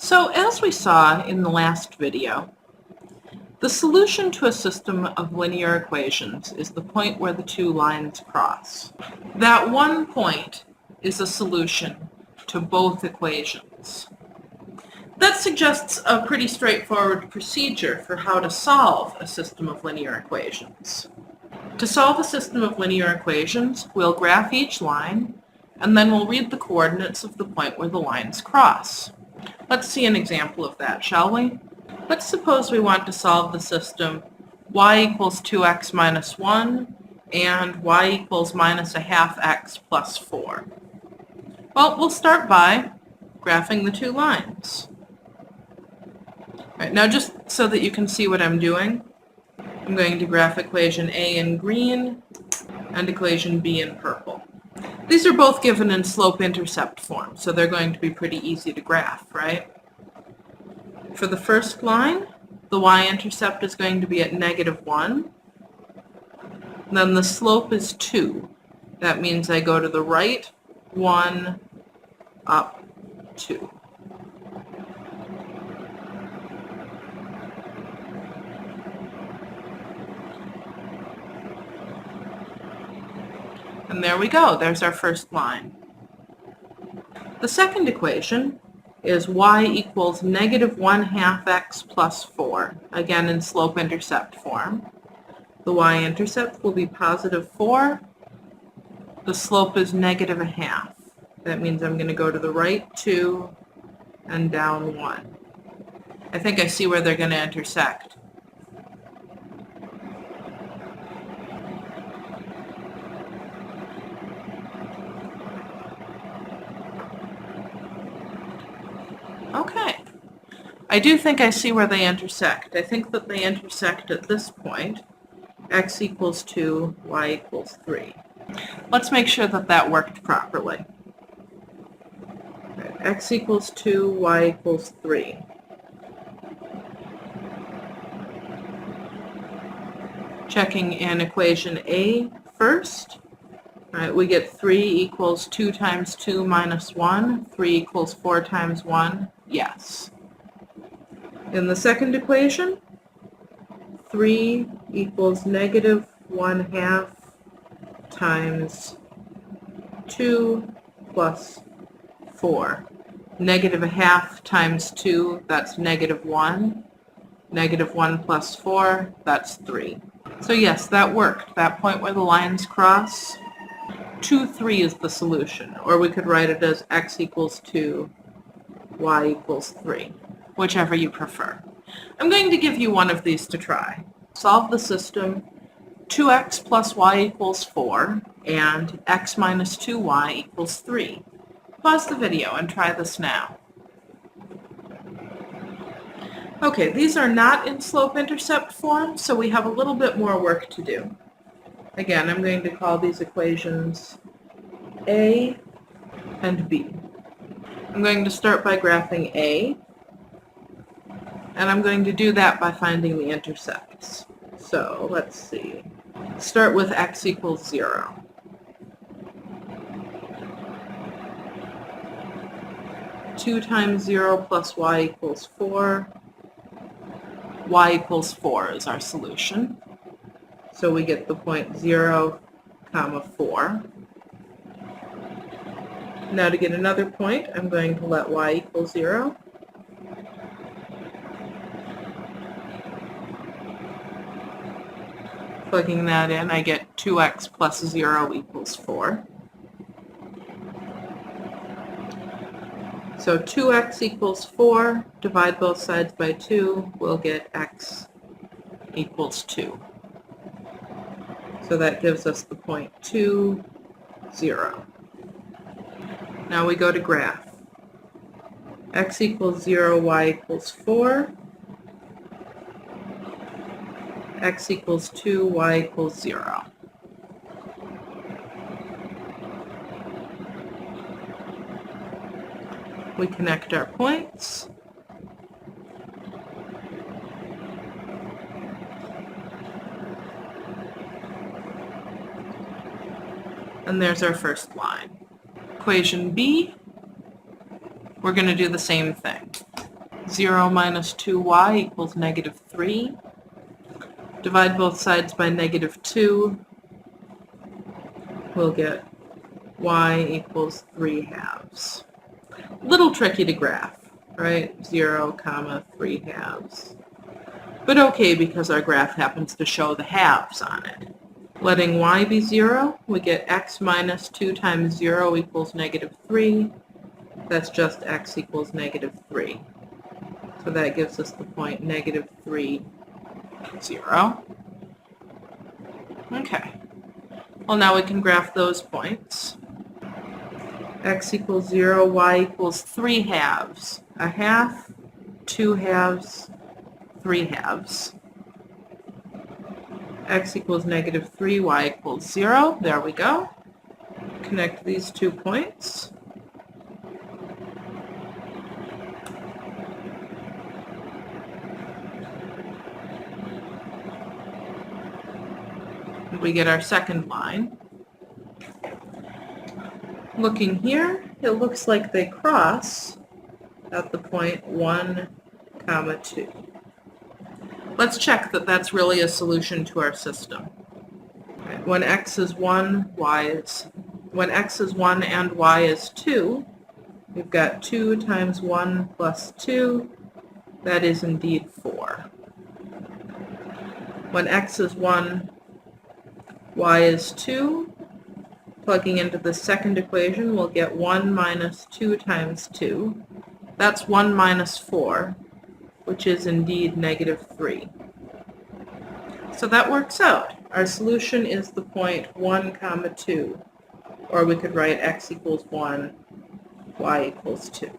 So as we saw in the last video, the solution to a system of linear equations is the point where the two lines cross. That one point is a solution to both equations. That suggests a pretty straightforward procedure for how to solve a system of linear equations. To solve a system of linear equations, we'll graph each line, and then we'll read the coordinates of the point where the lines cross. Let's see an example of that, shall we? Let's suppose we want to solve the system y equals 2x minus 1 and y equals minus a half x plus 4. Well, we'll start by graphing the two lines. All right, now just so that you can see what I'm doing, I'm going to graph equation A in green and equation B in purple. These are both given in slope-intercept form, so they're going to be pretty easy to graph, right? For the first line, the y-intercept is going to be at -1. Then the slope is 2. That means I go to the right 1, up 2. And there we go, there's our first line. The second equation is y equals -1/2 x plus 4, again in slope-intercept form. The y-intercept will be positive 4. The slope is -1/2. That means I'm going to go to the right 2 and down 1. I think I see where they're going to intersect. Okay, I do think I see where they intersect. I think that they intersect at this point, x equals 2, y equals 3. Let's make sure that that worked properly. Right, x equals 2, y equals 3. Checking in equation A first. Right, we get 3 equals 2 times 2 minus 1. 3 equals 4 times 1. Yes. In the second equation, 3 equals -1/2 times 2 plus 4. -1/2 times 2, that's -1. -1 plus 4, that's 3. So yes, that worked. That point where the lines cross, 2, 3 is the solution. Or we could write it as x equals 2, y equals 3, whichever you prefer. I'm going to give you one of these to try. Solve the system 2x plus y equals 4 and x minus 2y equals 3. Pause the video and try this now. Okay, these are not in slope-intercept form, so we have a little bit more work to do. Again, I'm going to call these equations A and B. I'm going to start by graphing A, and I'm going to do that by finding the intercepts. So let's see. Start with x equals 0. Two times 0 plus y equals 4. Y equals 4 is our solution. So we get the point 0, 4. Now to get another point, I'm going to let y equal 0. Plugging that in, I get 2x plus 0 equals 4. So 2x equals 4, divide both sides by 2, we'll get x equals 2. So that gives us the point 2, 0. Now we go to graph. X equals 0, y equals 4. X equals 2, y equals 0. We connect our points. And there's our first line. Equation B, we're going to do the same thing. 0 minus 2y equals negative 3. Divide both sides by negative 2. We'll get y equals 3/2. A little tricky to graph, right? 0, 3/2. But okay, because our graph happens to show the halves on it. Letting y be 0, we get x minus 2 times 0 equals negative 3. That's just x equals negative 3. So that gives us the point negative 3, 0. Okay. Well, now we can graph those points. X equals 0, y equals 3/2. A half, 2/2, 3/2. X equals negative 3, y equals 0. There we go. Connect these 2 points. We get our second line. Looking here, it looks like they cross at the point 1, 2. Let's check that that's really a solution to our system. When x is 1, when x is 1 and y is 2, we've got 2 times 1 plus 2. That is indeed 4. When x is 1, y is 2, plugging into the second equation, we'll get 1 minus 2 times 2. That's 1 minus 4, which is indeed negative 3. So that works out. Our solution is the point 1, 2, or we could write x equals 1, y equals 2.